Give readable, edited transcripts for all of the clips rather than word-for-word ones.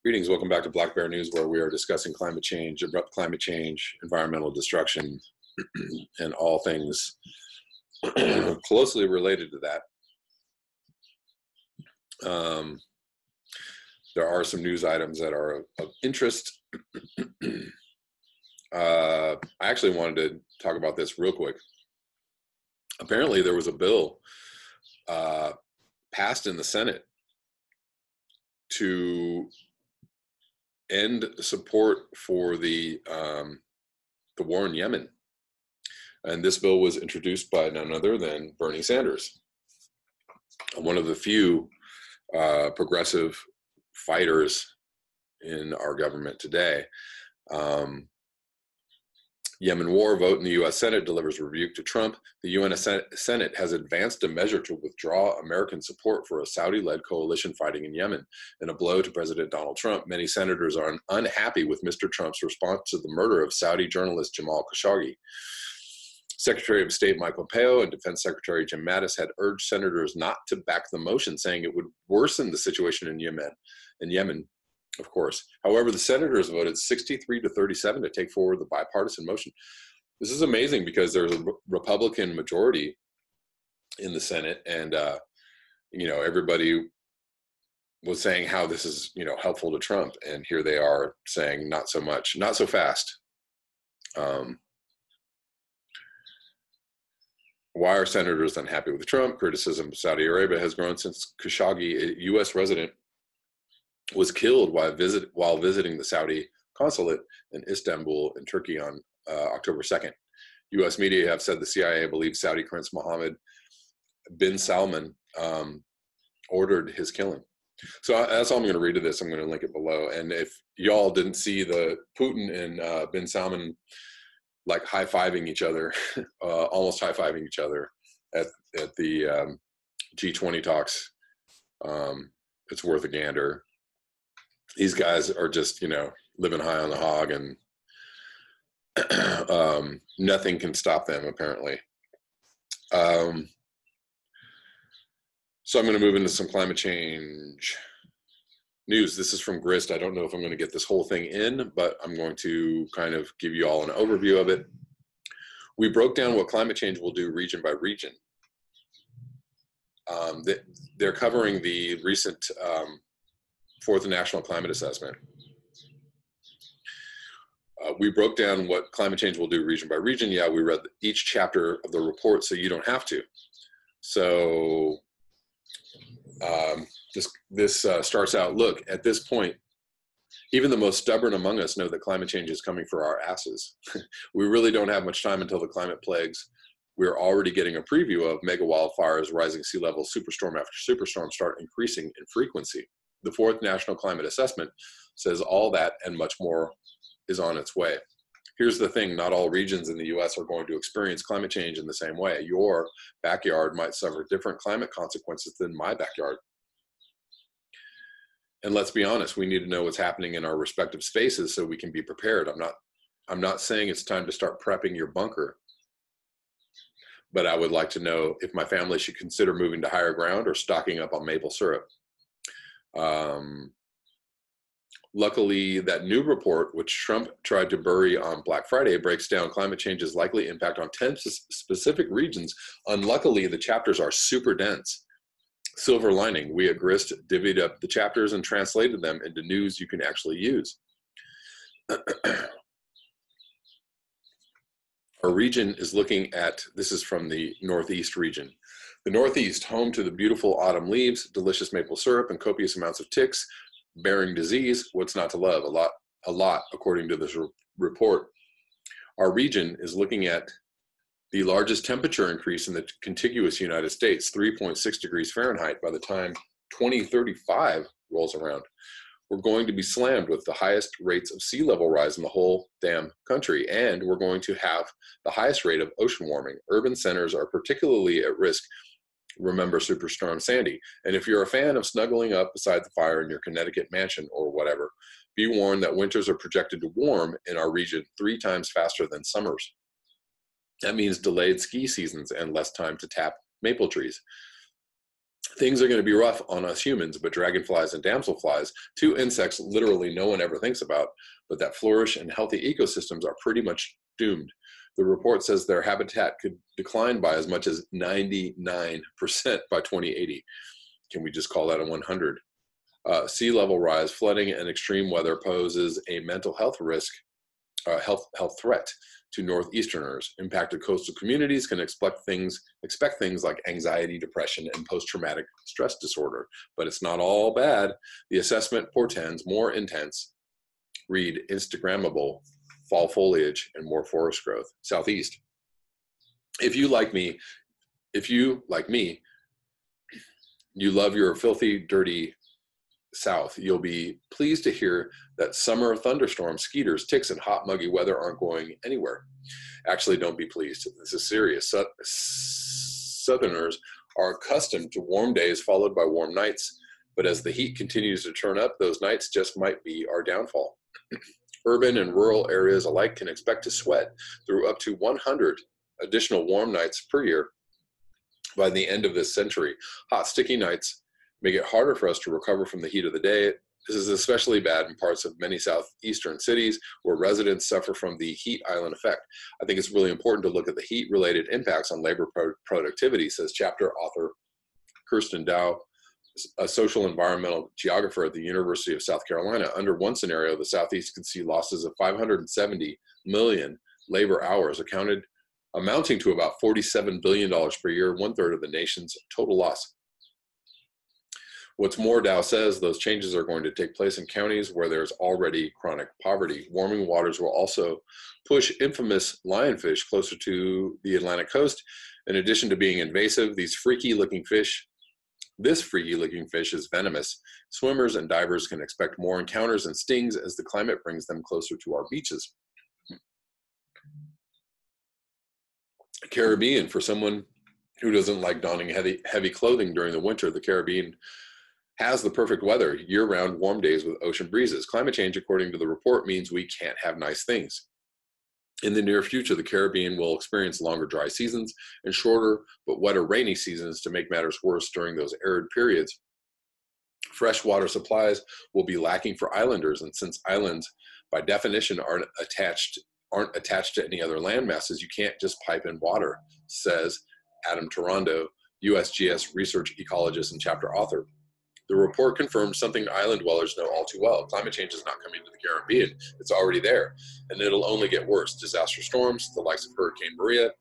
Greetings, welcome back to Black Bear News, where we are discussing climate change, abrupt climate change, environmental destruction, and all things closely related to that. There are some news items that are of interest. I actually wanted to talk about this real quick. Apparently there was a bill passed in the Senate to end support for the war in Yemen. And this bill was introduced by none other than Bernie Sanders, one of the few progressive fighters in our government today. Yemen war vote in the U.S. Senate delivers rebuke to Trump. The UN Senate has advanced a measure to withdraw American support for a Saudi-led coalition fighting in Yemen. In a blow to President Donald Trump, many senators are unhappy with Mr. Trump's response to the murder of Saudi journalist Jamal Khashoggi. Secretary of State Mike Pompeo and Defense Secretary Jim Mattis had urged senators not to back the motion, saying it would worsen the situation in Yemen, of course. However, the senators voted 63-37 to take forward the bipartisan motion. This is amazing because there's a Republican majority in the Senate, and everybody was saying how this is helpful to Trump, and here they are saying not so much, not so fast. Why are senators unhappy with Trump? Criticism of Saudi Arabia has grown since Khashoggi, a U.S. resident, was killed while visiting the Saudi consulate in Istanbul in Turkey on October 2nd. U.S. media have said the CIA believes Saudi Prince Mohammed bin Salman ordered his killing. So that's all I'm going to read to this. I'm going to link it below. And if y'all didn't see the Putin and bin Salman like high-fiving each other, almost high-fiving each other at the G20 talks, it's worth a gander. These guys are just, living high on the hog, and nothing can stop them, apparently. So I'm going to move into some climate change news. This is from Grist. I don't know if I'm going to get this whole thing in, but I'm going to kind of give you all an overview of it. We broke down what climate change will do region by region. They're covering the recent Fourth National Climate Assessment. We broke down what climate change will do region by region. Yeah, we read each chapter of the report so you don't have to. So this starts out, look, at this point, even the most stubborn among us know that climate change is coming for our asses. We really don't have much time until the climate plagues. We're already getting a preview of mega wildfires, rising sea levels, superstorm after superstorm start increasing in frequency. The Fourth National Climate Assessment says all that and much more is on its way. Here's the thing, not all regions in the US are going to experience climate change in the same way. Your backyard might suffer different climate consequences than my backyard. And let's be honest, we need to know what's happening in our respective spaces so we can be prepared. I'm not saying it's time to start prepping your bunker, but I would like to know if my family should consider moving to higher ground or stocking up on maple syrup. Luckily, that new report, which Trump tried to bury on Black Friday, breaks down climate change's likely impact on 10 specific regions. Unluckily, the chapters are super dense. Silver lining, we at Grist divvied up the chapters and translated them into news you can actually use. Our region is looking at, this is from the Northeast region. The Northeast, home to the beautiful autumn leaves, delicious maple syrup, and copious amounts of ticks bearing disease. What's not to love? A lot, according to this report. Our region is looking at the largest temperature increase in the contiguous United States, 3.6 degrees Fahrenheit, by the time 2035 rolls around. We're going to be slammed with the highest rates of sea level rise in the whole damn country, and we're going to have the highest rate of ocean warming. Urban centers are particularly at risk. Remember Superstorm Sandy. And if you're a fan of snuggling up beside the fire in your Connecticut mansion or whatever, be warned that winters are projected to warm in our region 3 times faster than summers. That means delayed ski seasons and less time to tap maple trees. Things are going to be rough on us humans, but dragonflies and damselflies, two insects literally no one ever thinks about, but that flourish in healthy ecosystems, are pretty much doomed. The report says their habitat could decline by as much as 99% by 2080. Can we just call that a 100? Sea level rise, flooding, and extreme weather poses a mental health risk, health threat to Northeasterners. Impacted coastal communities can expect things like anxiety, depression, and post-traumatic stress disorder. But it's not all bad. The assessment portends more intense, read Instagrammable fall foliage and more forest growth. Southeast. If you like me, you love your filthy, dirty South, you'll be pleased to hear that summer thunderstorms, skeeters, ticks, and hot, muggy weather aren't going anywhere. Actually, don't be pleased. This is serious. Southerners are accustomed to warm days followed by warm nights, but as the heat continues to turn up, those nights just might be our downfall. Urban and rural areas alike can expect to sweat through up to 100 additional warm nights per year by the end of this century. Hot, sticky nights make it harder for us to recover from the heat of the day. This is especially bad in parts of many southeastern cities where residents suffer from the heat island effect. I think it's really important to look at the heat-related impacts on labor productivity, says chapter author Kirsten Dow, a social environmental geographer at the University of South Carolina. Under one scenario, the Southeast could see losses of 570 million labor hours, amounting to about $47 billion per year, 1/3 of the nation's total loss. What's more, Dow says those changes are going to take place in counties where there's already chronic poverty. Warming waters will also push infamous lionfish closer to the Atlantic coast. In addition to being invasive, this freaky-looking fish is venomous. Swimmers and divers can expect more encounters and stings as the climate brings them closer to our beaches. Caribbean, for someone who doesn't like donning heavy clothing during the winter, the Caribbean has the perfect weather, year-round warm days with ocean breezes. Climate change, according to the report, means we can't have nice things. In the near future, the Caribbean will experience longer dry seasons and shorter but wetter rainy seasons to make matters worse during those arid periods. Fresh water supplies will be lacking for islanders, and since islands, by definition, aren't attached to any other land masses, you can't just pipe in water, says Adam Tarondo, USGS research ecologist and chapter author. The report confirms something island dwellers know all too well. Climate change is not coming to the Caribbean. It's already there, and it'll only get worse. Disaster storms, the likes of Hurricane Maria,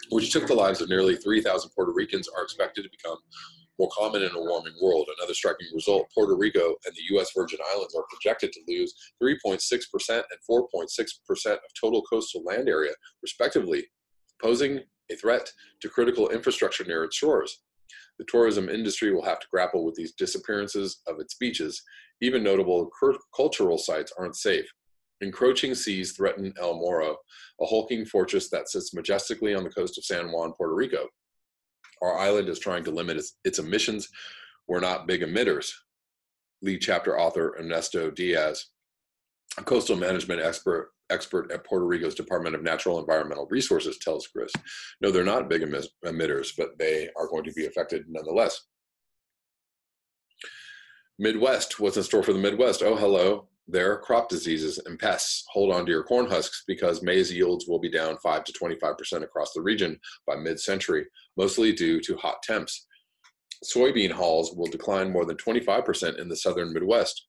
which took the lives of nearly 3,000 Puerto Ricans, are expected to become more common in a warming world. Another striking result, Puerto Rico and the U.S. Virgin Islands are projected to lose 3.6% and 4.6% of total coastal land area, respectively, posing a threat to critical infrastructure near its shores. The tourism industry will have to grapple with these disappearances of its beaches. Even notable cultural sites aren't safe. Encroaching seas threaten El Morro, a hulking fortress that sits majestically on the coast of San Juan, Puerto Rico. Our island is trying to limit its emissions. We're not big emitters. Lead chapter author Ernesto Diaz, a coastal management expert at Puerto Rico's Department of Natural Environmental Resources, tells Grist. No, they're not big emitters, but they are going to be affected nonetheless. Midwest, what's in store for the Midwest? Oh, hello there, crop diseases and pests. Hold on to your corn husks because maize yields will be down 5 to 25% across the region by mid-century, mostly due to hot temps. Soybean hulls will decline more than 25% in the southern Midwest.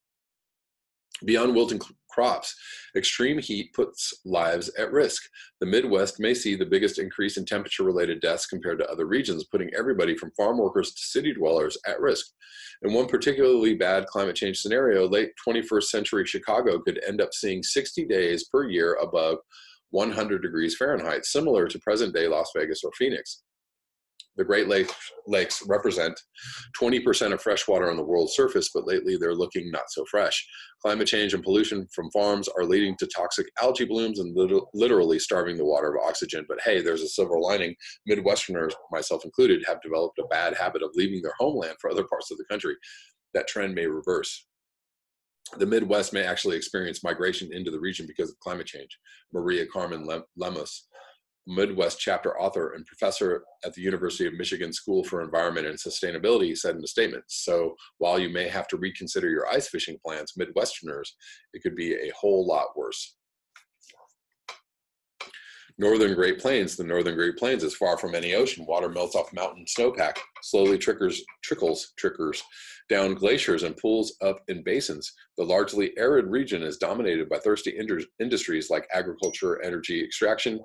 Beyond wilting crops, extreme heat puts lives at risk. The Midwest may see the biggest increase in temperature-related deaths compared to other regions, putting everybody from farm workers to city dwellers at risk. In one particularly bad climate change scenario, late 21st century Chicago could end up seeing 60 days per year above 100 degrees Fahrenheit, similar to present-day Las Vegas or Phoenix. The Great Lakes represent 20% of fresh water on the world's surface, but lately they're looking not so fresh. Climate change and pollution from farms are leading to toxic algae blooms and literally starving the water of oxygen. But hey, there's a silver lining. Midwesterners, myself included, have developed a bad habit of leaving their homeland for other parts of the country. That trend may reverse. The Midwest may actually experience migration into the region because of climate change. Maria Carmen Lemos, Midwest chapter author and professor at the University of Michigan School for Environment and Sustainability, said in a statement, "So while you may have to reconsider your ice fishing plans, Midwesterners, it could be a whole lot worse." Northern Great Plains. The Northern Great Plains is far from any ocean. Water melts off mountain snowpack, slowly trickles down glaciers and pools up in basins. The largely arid region is dominated by thirsty industries like agriculture, energy extraction,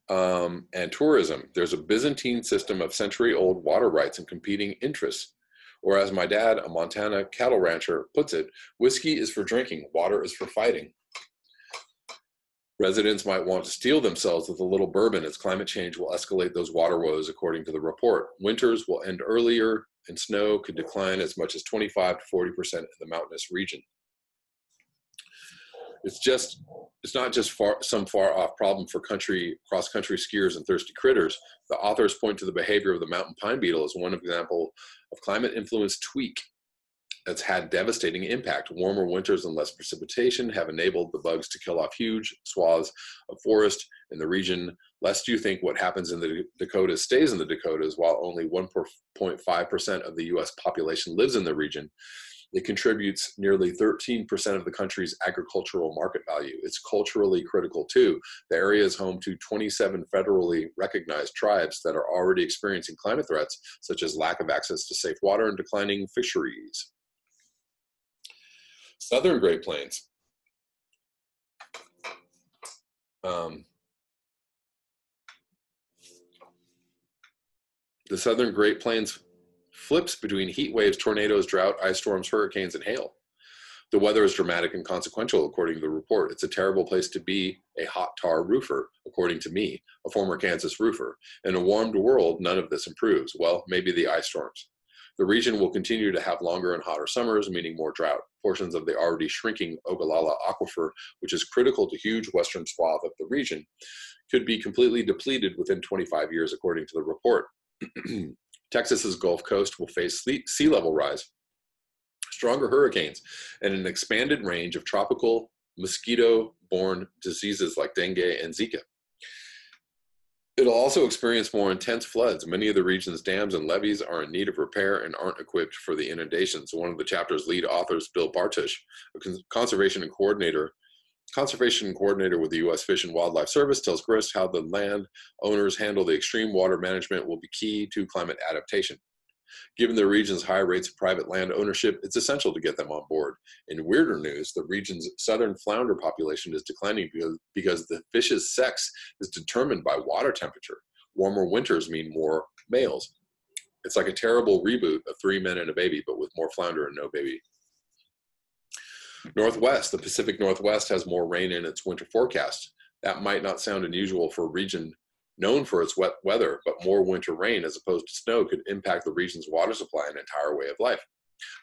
and tourism. There's a Byzantine system of century-old water rights and competing interests. Or as my dad, a Montana cattle rancher, puts it, whiskey is for drinking, water is for fighting. Residents might want to steel themselves with a little bourbon as climate change will escalate those water woes, according to the report. Winters will end earlier and snow could decline as much as 25 to 40% in the mountainous region. It's not just some far off problem for cross-country skiers and thirsty critters. The authors point to the behavior of the mountain pine beetle as one example of climate-influenced tweak that's had devastating impact. Warmer winters and less precipitation have enabled the bugs to kill off huge swaths of forest in the region. Lest you think what happens in the Dakotas stays in the Dakotas, while only 1.5% of the US population lives in the region, it contributes nearly 13% of the country's agricultural market value. It's culturally critical too. The area is home to 27 federally recognized tribes that are already experiencing climate threats, such as lack of access to safe water and declining fisheries. Southern Great Plains. The Southern Great Plains flips between heat waves, tornadoes, drought, ice storms, hurricanes, and hail. The weather is dramatic and consequential, according to the report. It's a terrible place to be a hot tar roofer, according to me, a former Kansas roofer. In a warmed world, none of this improves. Well, maybe the ice storms. The region will continue to have longer and hotter summers, meaning more drought. Portions of the already shrinking Ogallala aquifer, which is critical to huge western swath of the region, could be completely depleted within 25 years, according to the report. Texas's Gulf Coast will face sea level rise, stronger hurricanes, and an expanded range of tropical mosquito-borne diseases like dengue and Zika. It'll also experience more intense floods. Many of the region's dams and levees are in need of repair and aren't equipped for the inundations. One of the chapter's lead authors, Bill Bartush, a conservation coordinator with the U.S. Fish and Wildlife Service, tells Grist how the land owners handle the extreme water management will be key to climate adaptation. Given the region's high rates of private land ownership, it's essential to get them on board. In weirder news, the region's southern flounder population is declining because the fish's sex is determined by water temperature. Warmer winters mean more males. It's like a terrible reboot of 3 Men and a Baby, but with more flounder and no baby. Northwest, the Pacific Northwest has more rain in its winter forecast. That might not sound unusual for a region known for its wet weather, but more winter rain as opposed to snow could impact the region's water supply and entire way of life.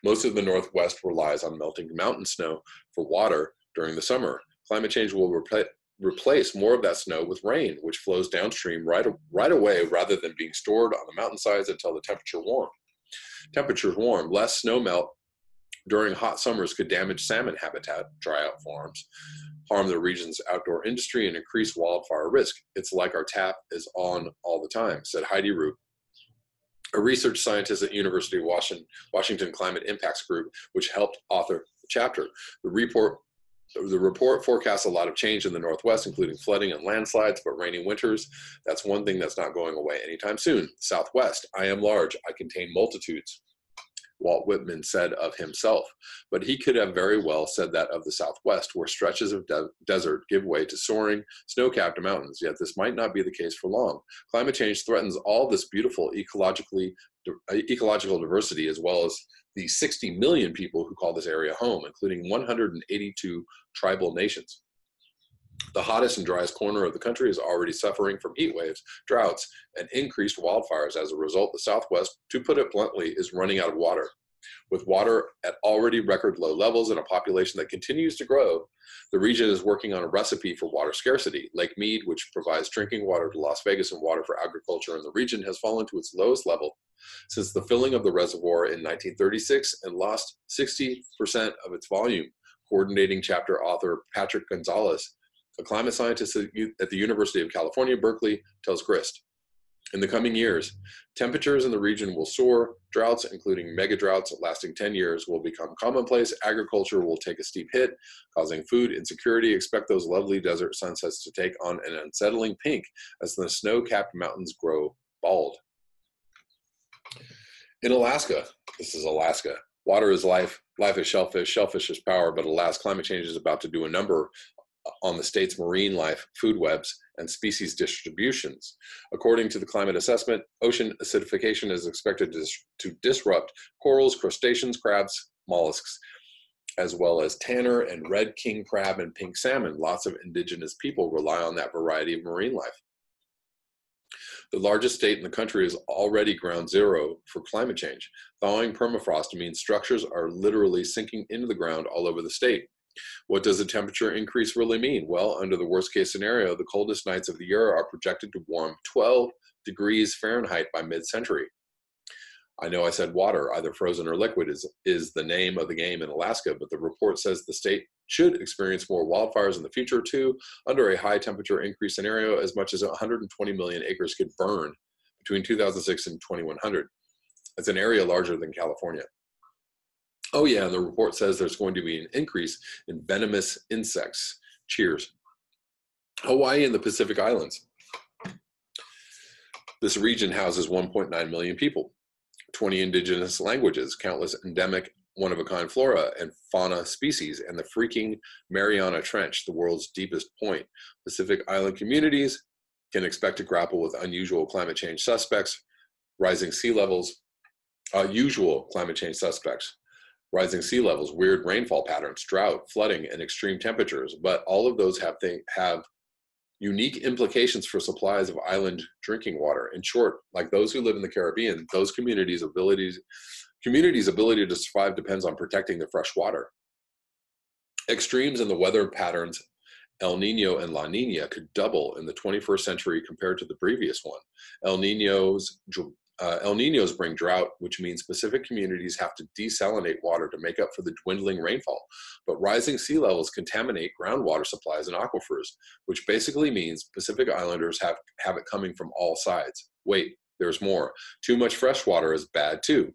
Most of the Northwest relies on melting mountain snow for water during the summer. Climate change will replace more of that snow with rain, which flows downstream right away rather than being stored on the mountainsides until the temperature's warm. Less snow melt during hot summers could damage salmon habitat, dry out farms, harm the region's outdoor industry, and increase wildfire risk. It's like our tap is on all the time, said Heidi Root, a research scientist at University of Washington Climate Impacts Group, which helped author the chapter. The report forecasts a lot of change in the Northwest, including flooding and landslides, but rainy winters. That's one thing that's not going away anytime soon. Southwest, I am large, I contain multitudes, Walt Whitman said of himself, but he could have very well said that of the Southwest, where stretches of desert give way to soaring, snow-capped mountains, yet this might not be the case for long. Climate change threatens all this beautiful ecological diversity, as well as the 60 million people who call this area home, including 182 tribal nations. The hottest and driest corner of the country is already suffering from heat waves, droughts, and increased wildfires. As a result, the Southwest, to put it bluntly, is running out of water. With water at already record low levels and a population that continues to grow, the region is working on a recipe for water scarcity. Lake Mead, which provides drinking water to Las Vegas and water for agriculture in the region, has fallen to its lowest level since the filling of the reservoir in 1936 and lost 60% of its volume. Coordinating chapter author Patrick Gonzalez, a climate scientist at the University of California, Berkeley, tells Grist. In the coming years, temperatures in the region will soar, droughts, including mega droughts lasting 10 years, will become commonplace, agriculture will take a steep hit, causing food insecurity. Expect those lovely desert sunsets to take on an unsettling pink as the snow-capped mountains grow bald. In Alaska, this is Alaska, water is life, life is shellfish, shellfish is power, but alas, climate change is about to do a number on the state's marine life, food webs, and species distributions. According to the climate assessment, ocean acidification is expected to disrupt corals, crustaceans, crabs, mollusks, as well as tanner and red king crab and pink salmon. Lots of indigenous people rely on that variety of marine life. The largest state in the country is already ground zero for climate change. Thawing permafrost means structures are literally sinking into the ground all over the state. What does a temperature increase really mean? Well, under the worst case scenario, the coldest nights of the year are projected to warm 12 degrees Fahrenheit by mid-century. I know I said water, either frozen or liquid, is the name of the game in Alaska, but the report says the state should experience more wildfires in the future too. Under a high temperature increase scenario, as much as 120 million acres could burn between 2006 and 2100. It's an area larger than California. Oh yeah, and the report says there's going to be an increase in venomous insects. Cheers. Hawaii and the Pacific Islands. This region houses 1.9 million people, 20 indigenous languages, countless endemic one-of-a-kind flora and fauna species, and the freaking Mariana Trench, the world's deepest point. Pacific Island communities can expect to grapple with unusual climate change suspects, rising sea levels, usual climate change suspects, rising sea levels, weird rainfall patterns, drought, flooding, and extreme temperatures. But all of those have unique implications for supplies of island drinking water. In short, like those who live in the Caribbean, those communities' ability to survive depends on protecting the fresh water. Extremes in the weather patterns, El Nino and La Nina, could double in the 21st century compared to the previous one. El Ninos bring drought, which means specific communities have to desalinate water to make up for the dwindling rainfall. But rising sea levels contaminate groundwater supplies and aquifers, which basically means Pacific Islanders have it coming from all sides. Wait, there's more. Too much fresh water is bad too.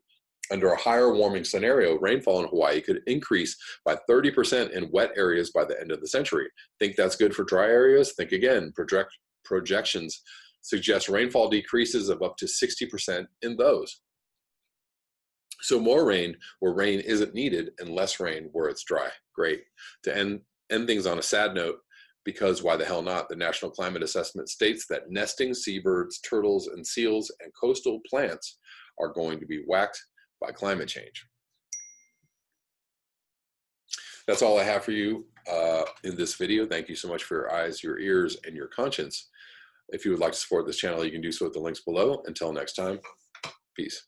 Under a higher warming scenario, rainfall in Hawaii could increase by 30% in wet areas by the end of the century. Think that's good for dry areas? Think again. Projections suggest rainfall decreases of up to 60% in those. So more rain where rain isn't needed and less rain where it's dry. Great. To end things on a sad note, because why the hell not, the National Climate Assessment states that nesting seabirds, turtles, and seals and coastal plants are going to be whacked by climate change. That's all I have for you in this video. Thank you so much for your eyes, your ears, and your conscience. If you would like to support this channel, you can do so at the links below. Until next time, peace.